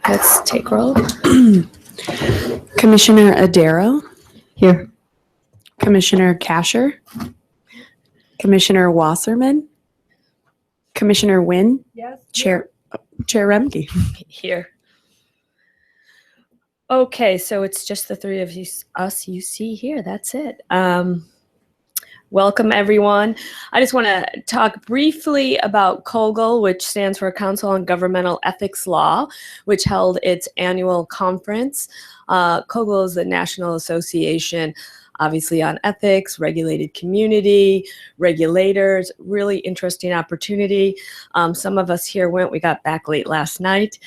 Let's take roll. Commissioner Adero. Here. Commissioner Kasher. Commissioner Wasserman. Commissioner Wynn. Yes. Chair Remke. Here. Okay, so it's just the three of us you see here. That's it. Welcome, everyone. I just want to talk briefly about COGL, which stands for Council on Governmental Ethics Law, which held its annual conference. COGL is the National Association, obviously, on ethics, regulated community, regulators, really interesting opportunity. Some of us here went, we got back late last night.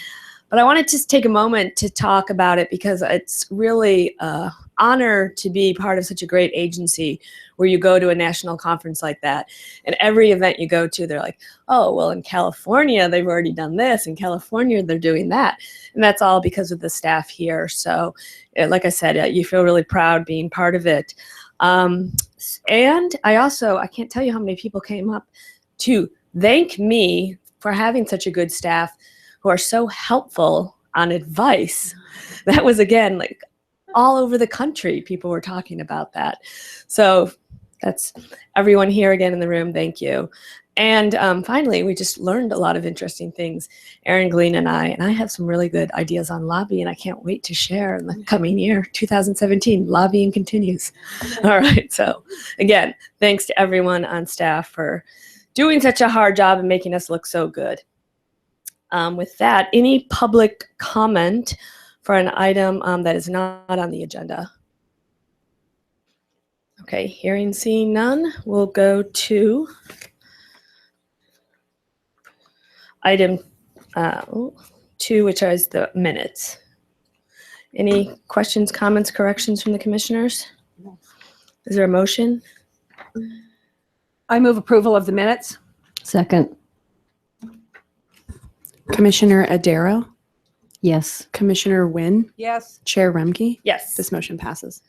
But I wanted to just take a moment to talk about it because it's really an honor to be part of such a great agency where you go to a national conference like that. And every event you go to, they're like, oh, well, in California, they've already done this. In California, they're doing that. And that's all because of the staff here. So like I said, you feel really proud being part of it. And I can't tell you how many people came up to thank me for having such a good staff who are so helpful on advice. That was, again, like all over the country, people were talking about that. So that's everyone here again in the room. Thank you. And finally, we just learned a lot of interesting things, Erin Glean and I have some really good ideas on lobbying. I can't wait to share in the coming year, 2017. Lobbying continues. All right. So again, thanks to everyone on staff for doing such a hard job and making us look so good. With that, any public comment for an item that is not on the agenda? Okay, hearing, seeing none, we'll go to item 2, which is the minutes. Any questions, comments, corrections from the commissioners? Is there a motion? I move approval of the minutes. Second. Commissioner Adero. Yes. Commissioner Wynn. Yes. Chair Remke. Yes. This motion passes.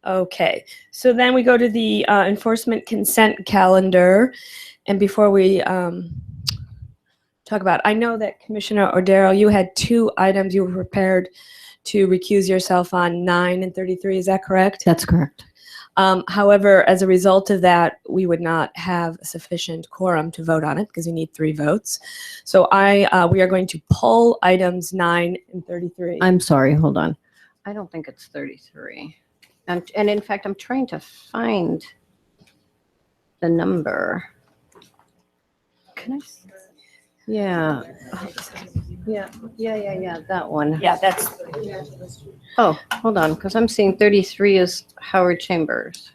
Okay, so then we go to the enforcement consent calendar. And before we talk about, I know that Commissioner Odero, you had 2 items you were prepared to recuse yourself on, 9 and 33, is that correct? That's correct. However, as a result of that, we would not have sufficient quorum to vote on it because you need 3 votes. So we are going to pull items 9 and 33. I'm sorry, hold on. I don't think it's 33. And in fact, I'm trying to find the number. Can I? Yeah. Yeah, that one. Yeah, that's, Oh, hold on, because I'm seeing 33 is Howard Chambers.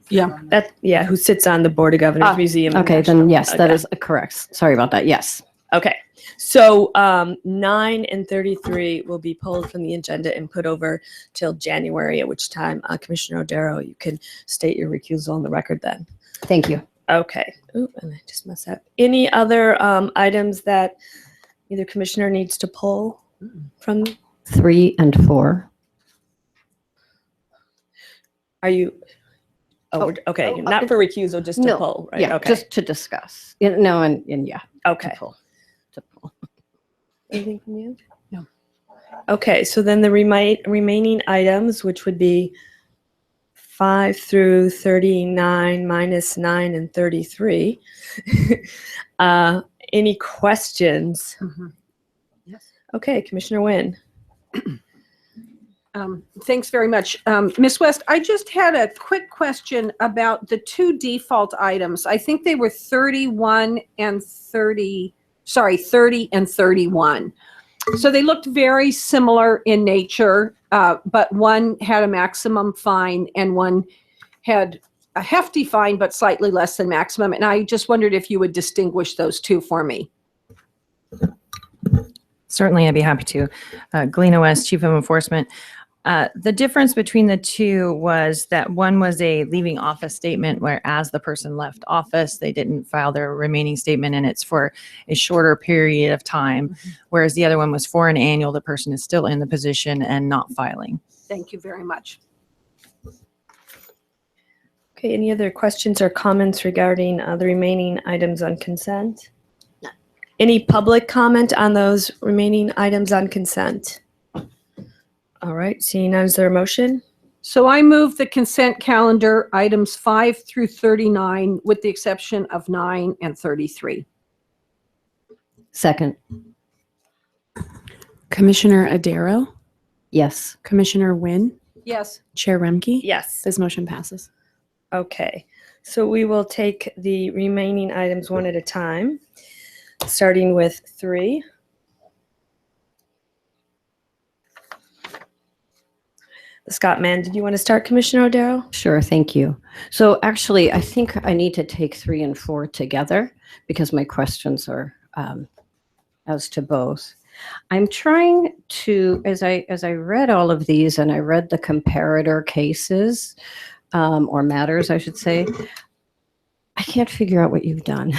who sits on the Board of Governors Museum. Okay, National. then yes, that Okay. is correct. Sorry about that. Yes. Okay, so 9 and 33 will be pulled from the agenda and put over till January, at which time, Commissioner Odero, you can state your recusal on the record then. Thank you. Okay. Ooh, and I just messed up. Any other items that either commissioner needs to pull from? 3 and 4. Are you? Okay, not for recusal, just to No, pull, right? Yeah, Okay. just to discuss. No, and yeah. Okay. To pull. Anything from you? No. Okay, so then the remaining items, which would be 5 through 39 minus 9 and 33. Any questions? Yes. Okay, Commissioner Wynn. Thanks very much. Ms. West, I just had a quick question about the 2 default items. I think they were 30 and 31. So they looked very similar in nature, but one had a maximum fine and one had a hefty fine, but slightly less than maximum. And I just wondered if you would distinguish those 2 for me. Certainly, I'd be happy to. Galena West, Chief of Enforcement. The difference between the 2 was that one was a leaving office statement, whereas the person left office, they didn't file their remaining statement, and it's for a shorter period of time, whereas the other one was for an annual, the person is still in the position and not filing. Thank you very much. Okay, any other questions or comments regarding the remaining items on consent? Any public comment on those remaining items on consent? All right, seeing none, is there a motion? So I move the consent calendar items 5 through 39 with the exception of 9 and 33. Second, Commissioner Adaro, yes. Commissioner Wynn, Yes. Chair Remke. Yes. This motion passes. Okay, so we will take the remaining items one at a time, starting with 3. Scott Mann, did you want to start, Commissioner Odaro? Sure, thank you. So actually, I think I need to take 3 and 4 together because my questions are as to both. I'm trying to, as I read all of these and I read the comparator cases, or matters, I should say, I can't figure out what you've done.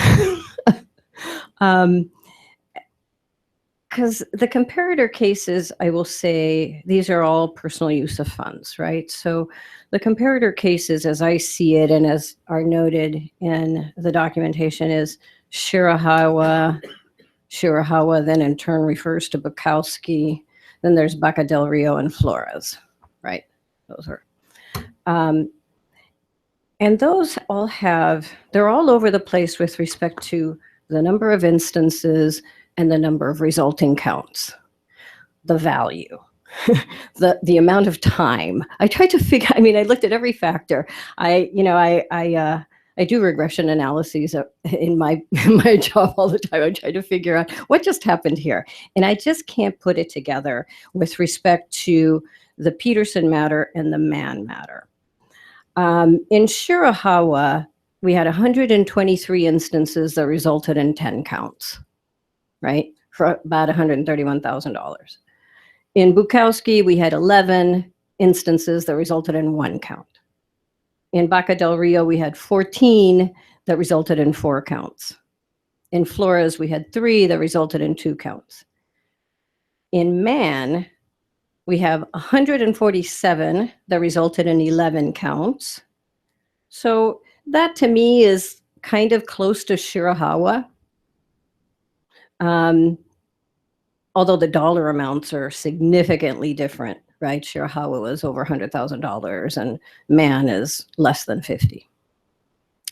Because the comparator cases, I will say, these are all personal use of funds, right? So the comparator cases, as I see it and as are noted in the documentation, is Shirahawa, then in turn refers to Bukowski, then there's Baca del Rio and Flores, right? Those are. And those all have, they're all over the place with respect to the number of instances and the number of resulting counts, the value, the amount of time. I tried to figure, I mean, I looked at every factor. I do regression analyses in my job all the time. I try to figure out what just happened here. And I just can't put it together with respect to the Peterson matter and the Mann matter. In Shirahawa, we had 123 instances that resulted in 10 counts, right? For about $131,000. In Bukowski, we had 11 instances that resulted in 1 count. In Baca del Rio, we had 14 that resulted in 4 counts. In Flores, we had 3 that resulted in 2 counts. In Mann, we have 147 that resulted in 11 counts. So that to me is kind of close to Shirahawa. Although the dollar amounts are significantly different, right? Shirahawa was over $100,000 and Mann is less than 50.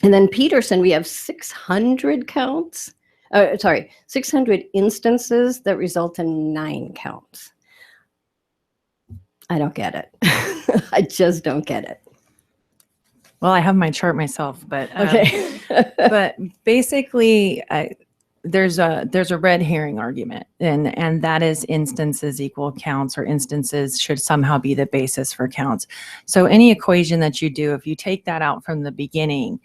And then Peterson, we have 600 counts. 600 instances that result in 9 counts. I don't get it. I just don't get it. Well, I have my chart myself, but Okay. but basically, there's a red herring argument, and that is instances equal counts, or instances should somehow be the basis for counts. So any equation that you do, if you take that out from the beginning,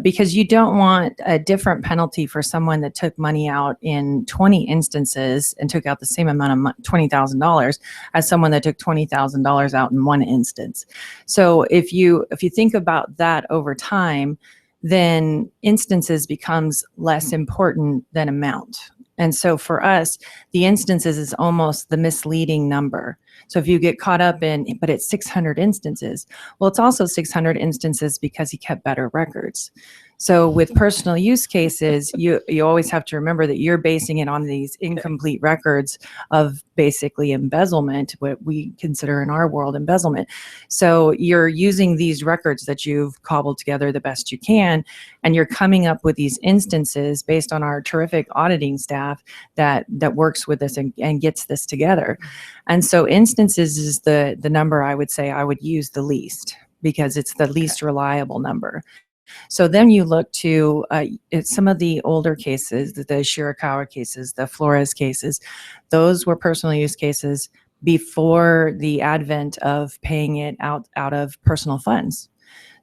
because you don't want a different penalty for someone that took money out in 20 instances and took out the same amount of $20,000 as someone that took $20,000 out in 1 instance. So if you think about that over time, then instances becomes less important than amount. And so for us, the instances is almost the misleading number. So if you get caught up in, but it's 600 instances, well, it's also 600 instances because he kept better records. So with personal use cases, you always have to remember that you're basing it on these incomplete records of basically embezzlement, what we consider in our world embezzlement. So you're using these records that you've cobbled together the best you can, and you're coming up with these instances based on our terrific auditing staff that works with us and gets this together. And so instances is the number I would say I would use the least, because it's the least reliable number. So then you look to some of the older cases, the Shirakawa cases, the Flores cases. Those were personal use cases before the advent of paying it out of personal funds.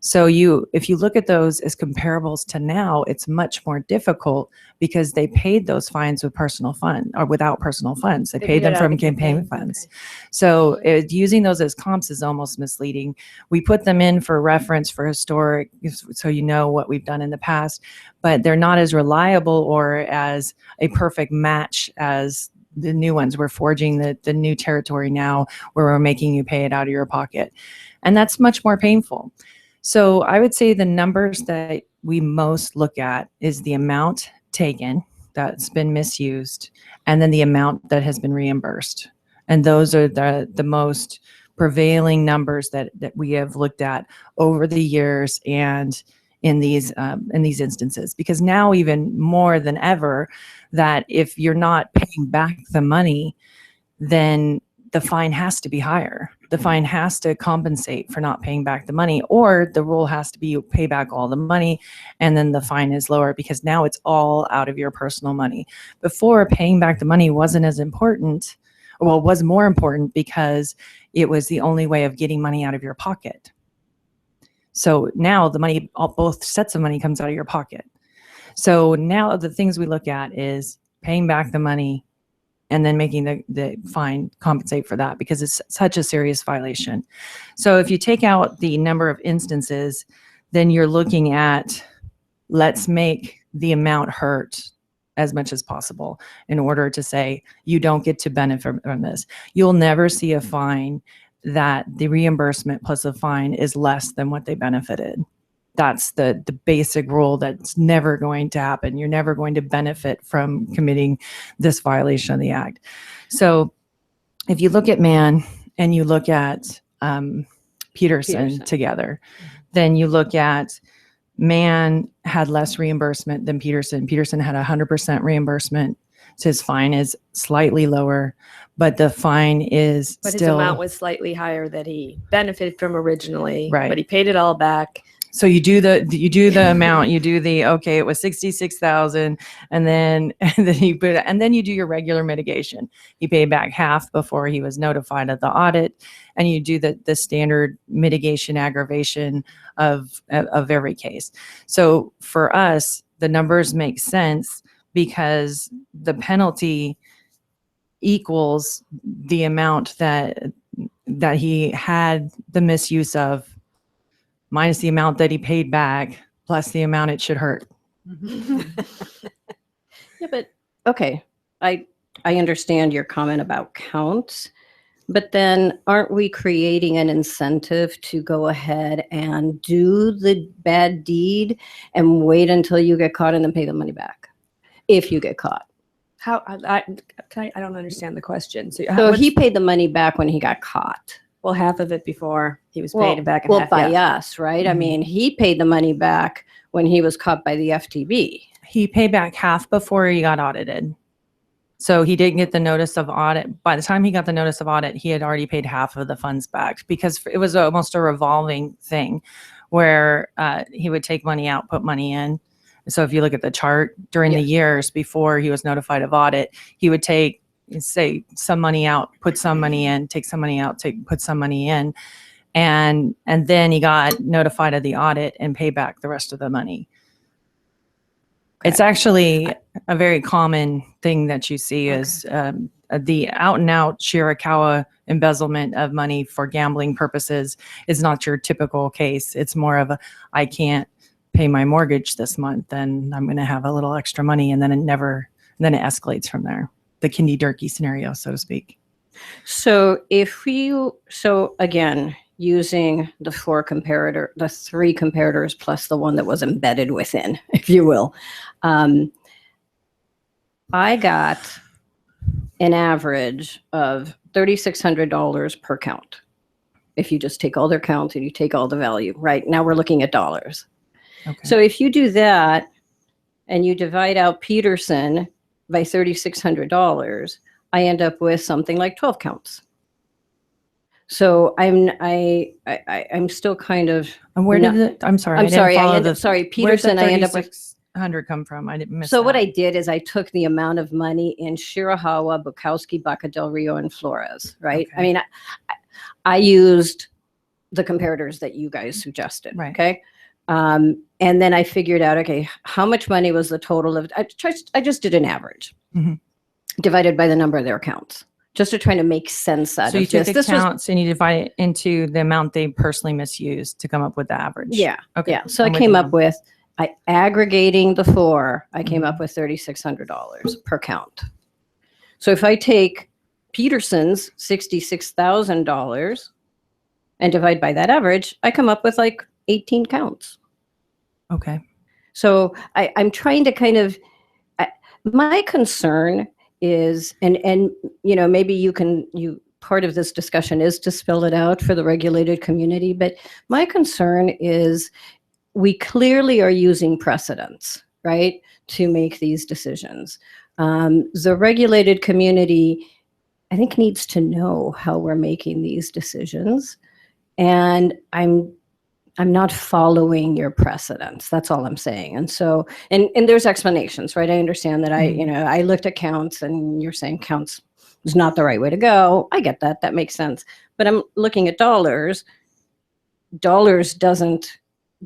So if you look at those as comparables to now, it's much more difficult because they paid those fines with personal fund or without personal funds. They paid them from campaign funds. So using those as comps is almost misleading. We put them in for reference for historic, so you know what we've done in the past, but they're not as reliable or as a perfect match as the new ones. We're forging the new territory now where we're making you pay it out of your pocket. And that's much more painful. So I would say the numbers that we most look at is the amount taken, that's been misused, and then the amount that has been reimbursed. And those are the most prevailing numbers that we have looked at over the years and in these instances. Because now even more than ever, that if you're not paying back the money, then the fine has to be higher. The fine has to compensate for not paying back the money, or the rule has to be you pay back all the money and then the fine is lower, because now it's all out of your personal money. Before, paying back the money wasn't as important. Well, it was more important because it was the only way of getting money out of your pocket. So now the money, both sets of money comes out of your pocket. So now the things we look at is paying back the money and then making the fine compensate for that, because it's such a serious violation. So if you take out the number of instances, then you're looking at, let's make the amount hurt as much as possible in order to say you don't get to benefit from this. You'll never see a fine that the reimbursement plus the fine is less than what they benefited. That's the basic rule that's never going to happen. You're never going to benefit from committing this violation of the act. So if you look at Mann and you look at Peterson together, then you look at Mann had less reimbursement than Peterson. Peterson had 100% reimbursement. So his fine is slightly lower, but the fine is But still... his amount was slightly higher that he benefited from originally, Right. but he paid it all back. So you do the amount, you do the, okay, it was 66,000, and then you do your regular mitigation. He paid back half before he was notified of the audit, and you do the standard mitigation aggravation of every case. So for us, the numbers make sense because the penalty equals the amount that he had the misuse of, minus the amount that he paid back, plus the amount it should hurt. Yeah, but okay, I understand your comment about counts, but then aren't we creating an incentive to go ahead and do the bad deed and wait until you get caught and then pay the money back if you get caught? How I don't understand the question. So, So he paid the money back when he got caught. well, half of it before he was Well, paid back, and well, half by yeah. us, right? I Mhm. mean, he paid the money back when he was caught by the FTB. He paid back half before he got audited. So he didn't get the notice of audit. By the time he got the notice of audit, he had already paid half of the funds back, because it was almost a revolving thing where he would take money out, put money in. So if you look at the chart during the years before he was notified of audit, he would take, say, some money out, put some money in, take some money out, put some money in. And then he got notified of the audit and pay back the rest of the money. It's actually a very common thing that you see is the out and out Shirakawa embezzlement of money for gambling purposes is not your typical case. It's more of a, I can't pay my mortgage this month, and I'm going to have a little extra money, and then it escalates from there. The Kindy Durkee scenario, so to speak. So again, using the three comparators plus the one that was embedded within, if you will, I got an average of $3,600 per count. If you just take all their counts and you take all the value, right? Now we're looking at dollars. Okay. So if you do that and you divide out Peterson by $3,600, I end up with something like 12 counts. So I'm still kind of, And where did it? I'm sorry. Peterson. I end up with 100 come from. I didn't miss. So what that. I did is I took the amount of money in Shirakawa, Bukowski, Baca del Rio, and Flores, right? Okay. I mean, I used the comparators that you guys suggested, Right. okay? And then I figured out, okay, how much money was the total of, I just did an average Mhm. divided by the number of their accounts, just to try to make sense out So of you took this. This was, accounts and you divide it into the amount they personally misused to come up with the average. yeah, Okay. yeah. So I'm I with came you up now. with, aggregating the four, I came Mhm. up with $3,600 per count. So if I take Peterson's $66,000 and divide by that average, I come up with like 18 counts. Okay. So I'm trying to kind of, My concern is, and maybe part of this discussion is to spell it out for the regulated community, but my concern is we clearly are using precedents, right, to make these decisions. The regulated community, I think, needs to know how we're making these decisions, and I'm not following your precedents. That's all I'm saying. And so, and there's explanations, right? I understand that I looked at counts, and you're saying counts is not the right way to go. I get that. That makes sense. But I'm looking at dollars. Dollars doesn't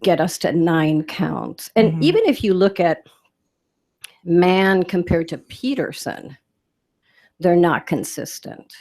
get us to 9 counts. And even if you look at Mann compared to Peterson, they're not consistent.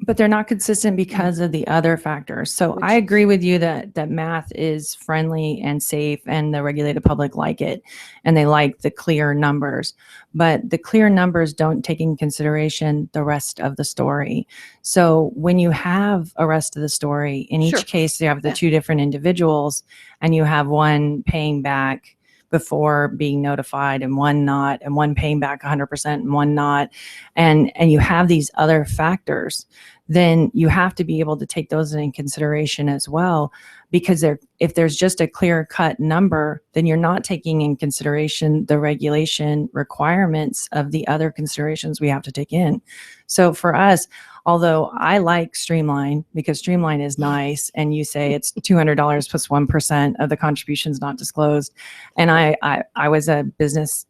But they're not consistent because of the other factors. So I agree with you that math is friendly and safe, and the regulated public like it, and they like the clear numbers. But the clear numbers don't take in consideration the rest of the story. So when you have a rest of the story, in each Sure. case, you have the two different individuals, and you have one paying back before being notified and one not, and one paying back 100% and one not, and you have these other factors, then you have to be able to take those in consideration as well. Because if there's just a clear-cut number, then you're not taking in consideration the regulation requirements of the other considerations we have to take in. So for us, although I like Streamline, because Streamline is nice, and you say it's $200 plus 1% of the contributions not disclosed. And I was a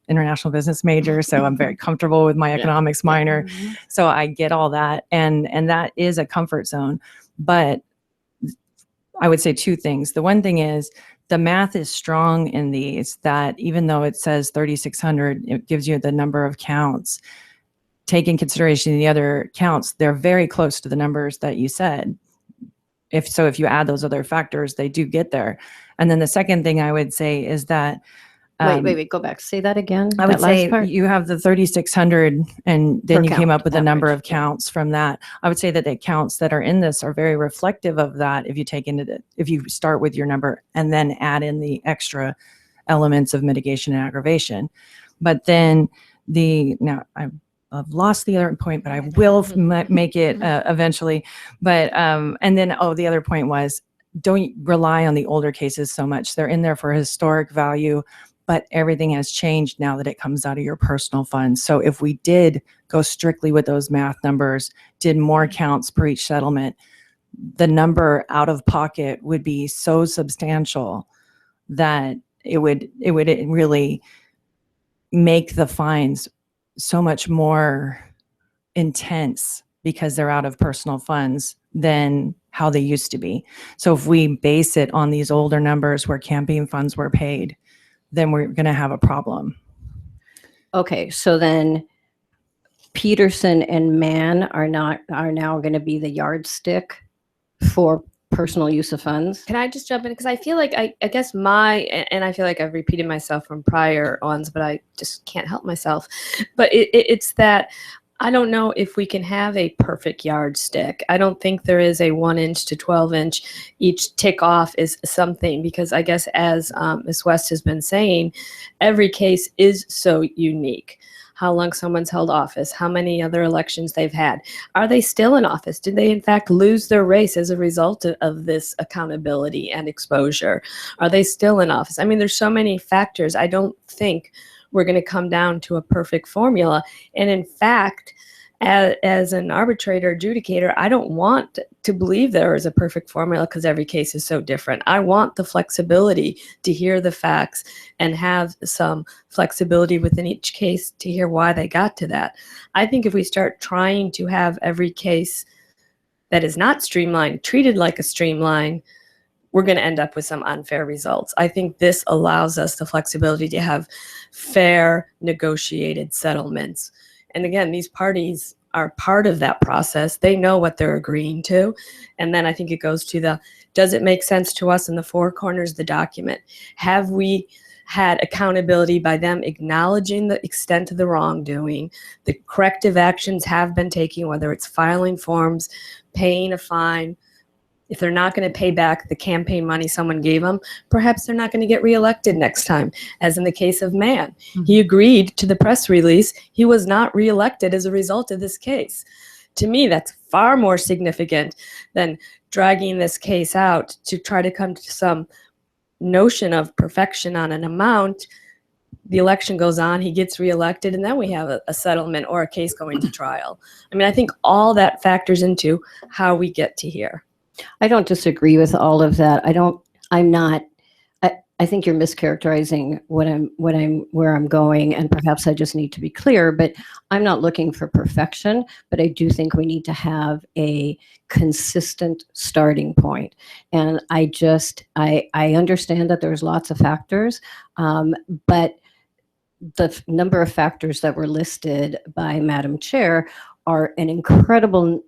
international business major, so I'm very comfortable with my economics minor. So I get all that. And that is a comfort zone. But I would say two things. The one thing is the math is strong in these, that even though it says 3,600, it gives you the number of counts. Take in consideration the other counts, they're very close to the numbers that you said. If you add those other factors, they do get there. And then the second thing I would say is that Wait, go back. Say that again. I would that last say part. you have the 3,600, and then Per you came count, up with a number average, of counts from that. I would say that the counts that are in this are very reflective of that. If you start with your number and then add in the extra elements of mitigation and aggravation. But then I've lost the other point, but I will make it eventually. But and then the other point was, don't rely on the older cases so much. They're in there for historic value, but everything has changed now that it comes out of your personal funds. So if we did go strictly with those math numbers, did more counts per each settlement, the number out of pocket would be so substantial that it would really make the fines so much more intense, because they're out of personal funds, than how they used to be. So if we base it on these older numbers where campaign funds were paid, then we're going to have a problem. Okay, so then Peterson and Mann are now going to be the yardstick for personal use of funds. Can I just jump in? Because I feel like I guess and I feel like I've repeated myself from prior ones, but I just can't help myself. But it's that I don't know if we can have a perfect yardstick. I don't think there is a 1 inch to 12 inch. Each tick off is something, because I guess as Ms. West has been saying, every case is so unique. How long someone's held office, how many other elections they've had. Are they still in office? Did they in fact lose their race as a result of this accountability and exposure? Are they still in office? I mean, there's so many factors. I don't think we're going to come down to a perfect formula. And in fact, as an arbitrator, adjudicator, I don't want to believe there is a perfect formula, because every case is so different. I want the flexibility to hear the facts and have some flexibility within each case to hear why they got to that. I think if we start trying to have every case that is not streamlined treated like a streamline, we're going to end up with some unfair results. I think this allows us the flexibility to have fair negotiated settlements. And again, these parties are part of that process. They know what they're agreeing to. And then I think it goes to does it make sense to us in the four corners of the document? Have we had accountability by them acknowledging the extent of the wrongdoing? The corrective actions have been taken, whether it's filing forms, paying a fine, If they're not going to pay back the campaign money someone gave them, perhaps they're not going to get reelected next time, as in the case of Mann. He agreed to the press release. He was not reelected as a result of this case. To me, that's far more significant than dragging this case out to try to come to some notion of perfection on an amount. The election goes on, he gets reelected, and then we have a settlement or a case going to trial. I mean, I think all that factors into how we get to here. I don't disagree with all of that. I think you're mischaracterizing where I'm going, and perhaps I just need to be clear, but I'm not looking for perfection, but I do think we need to have a consistent starting point. And I understand that there's lots of factors, but the number of factors that were listed by Madam Chair are an incredible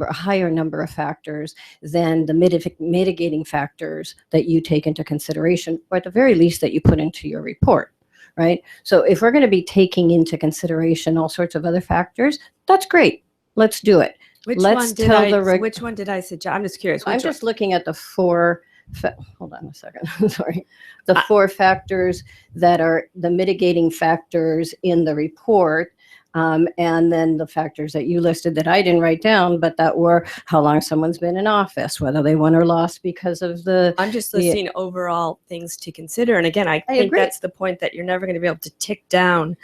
higher number of factors than the mitigating factors that you take into consideration, or at the very least that you put into your report, right? So if we're going to be taking into consideration all sorts of other factors, that's great. Let's do it. Which Let's one did tell I, the reg- which one did I suggest? I'm just curious. I'm Which just looking at the four, hold on a second, sorry. The four factors that are the mitigating factors in the report, and then the factors that you listed that I didn't write down, but that were how long someone's been in office, whether they won or lost because of I'm just the- listing overall things to consider. And again, I think agree. that's the point, that you're never going to be able to tick down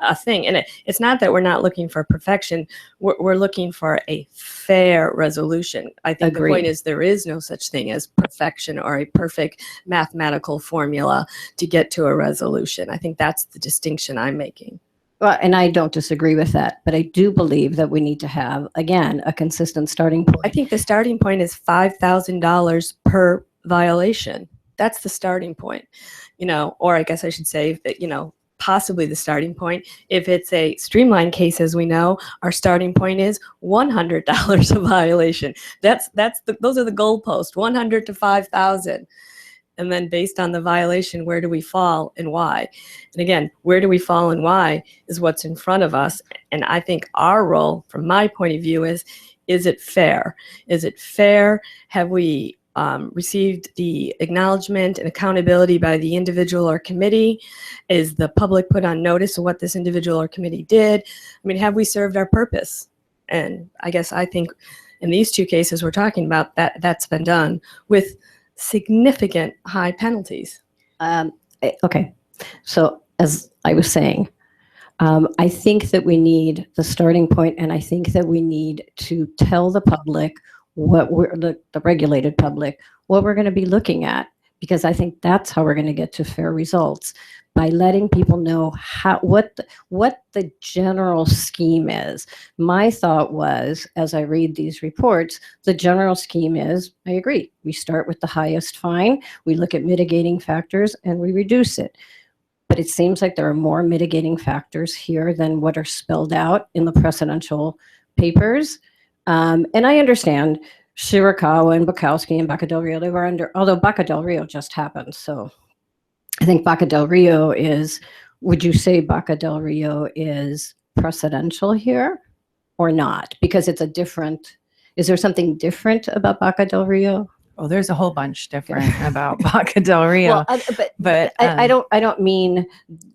a thing. And it's not that we're not looking for perfection. We're looking for a fair resolution. I think the point Agreed. is there is no such thing as perfection or a perfect mathematical formula to get to a resolution. I think that's the distinction I'm making. Well, and I don't disagree with that, but I do believe that we need to have, again, a consistent starting I point. think the starting point is $5,000 per violation. That's the starting point, or I guess I should say that, possibly the starting point. If it's a streamlined case, as we know, our starting point is $100 a violation. Those are the goalposts, 100 to 5,000. And then based on the violation, where do we fall and why? And again, where do we fall and why is what's in front of us. And I think our role, from my point of view, is it fair? Is it fair? Have we received the acknowledgement and accountability by the individual or committee? Is the public put on notice of what this individual or committee did? I mean, have we served our purpose? And I think in these two cases we're talking about, that's been done with significant high penalties. Okay, so as I was saying, I think that we need the starting point, and I think that we need to tell the public the regulated public what we're going to be looking at, because I think that's how we're going to get to fair results, by letting people know what the general scheme is. My thought was, as I read these reports, the general scheme is, I agree, we start with the highest fine, we look at mitigating factors, and we reduce it. But it seems like there are more mitigating factors here than what are spelled out in the precedential papers. And I understand Shirakawa and Bukowski and Baca del Rio, they were under, although Baca del Rio just happened. So I think Baca del Rio would you say Baca del Rio is precedential here or not? Because it's is there something different about Baca del Rio? Oh, there's a whole bunch different about Baca del Rio. Well, but I don't mean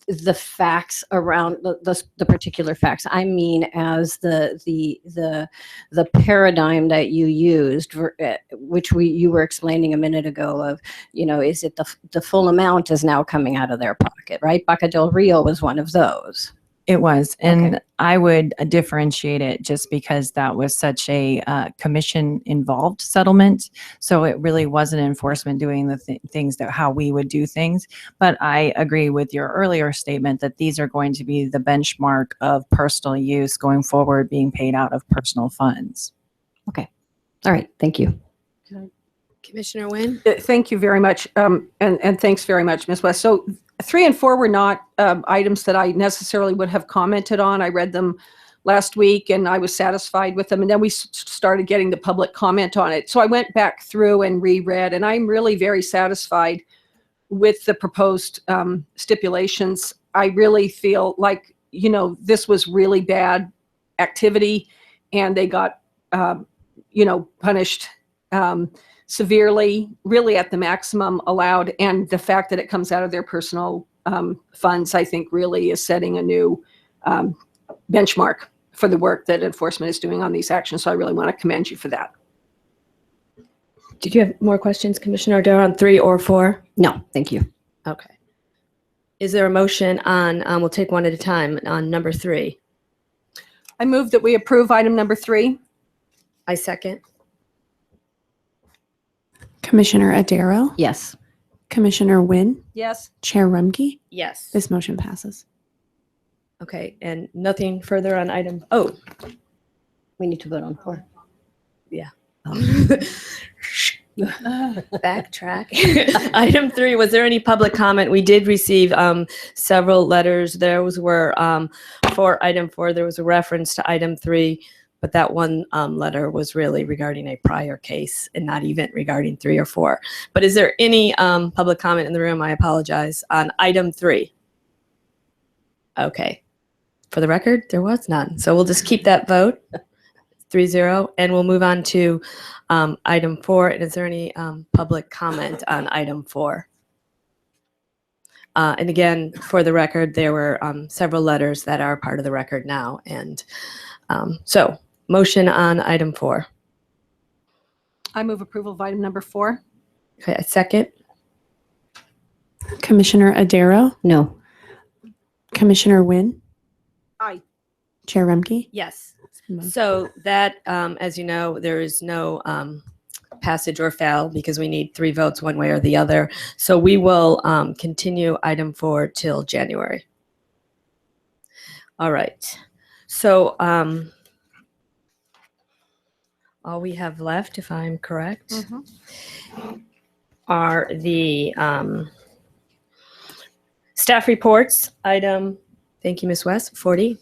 the facts around the particular facts. I mean as the paradigm that you used, which you were explaining a minute ago, of is it the full amount is now coming out of their pocket, right? Baca del Rio was one of those. It was, and Okay. I would differentiate it just because that was such a commission-involved settlement. So it really wasn't enforcement doing the things how we would do things. But I agree with your earlier statement that these are going to be the benchmark of personal use going forward, being paid out of personal funds. Okay. All right. Thank you. Commissioner Wynn? Thank you very much. And thanks very much, Ms. West. So 3 and 4 were not items that I necessarily would have commented on. I read them last week and I was satisfied with them. And then we started getting the public comment on it. So I went back through and reread, and I'm really very satisfied with the proposed stipulations. I really feel like, this was really bad activity and they got, punished severely, really at the maximum allowed. And the fact that it comes out of their personal funds, I think really is setting a new benchmark for the work that enforcement is doing on these actions. So I really want to commend you for that. Did you have more questions, Commissioner Adair, on 3 or 4? No, thank you. Okay. Is there a motion on, we'll take one at a time, on number 3? I move that we approve item number 3. I second. Commissioner Adaro, Yes. Commissioner Wynn, Yes. Chair Rumke. Yes. This motion passes. Okay, and nothing further on item, We need to vote on 4. backtrack. Item 3, was there any public comment? We did receive several letters. For item 4, there was a reference to item 3, but that one letter was really regarding a prior case and not even regarding 3 or 4. But is there any public comment in the room? I apologize. On item 3. Okay. For the record, there was none. So we'll just keep that vote 3-0, and we'll move on to item 4. And is there any public comment on item 4? And again, for the record, there were several letters that are part of the record now. And so motion on item 4. I move approval of item number 4. Okay, a second. Commissioner Adaro, No. Commissioner Wynn, Aye. Chair Rumke. Yes. So that, as you know, there is no passage or fail because we need 3 votes one way or the other. So we will continue item 4 till January. All right. So all we have left, if I'm correct, are the staff reports. Item, thank you, Ms. West, 40.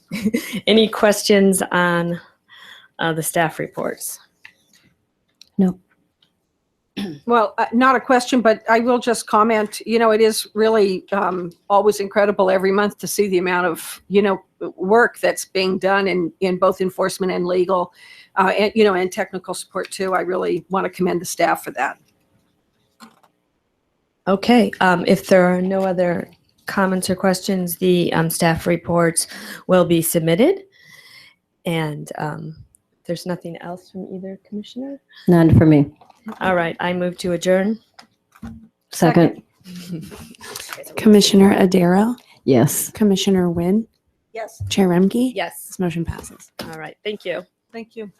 Any questions on the staff reports? No. Well, not a question, but I will just comment, it is really always incredible every month to see the amount of, work that's being done in both enforcement and legal, and technical support too. I really want to commend the staff for that. Okay, if there are no other comments or questions, the staff reports will be submitted. And there's nothing else from either commissioner? None for me. All right, I move to adjourn. Second. Commissioner Adaro, Yes. Commissioner Wynn, Yes. Chair Rumke. Yes. This motion passes. All right, thank you. Thank you.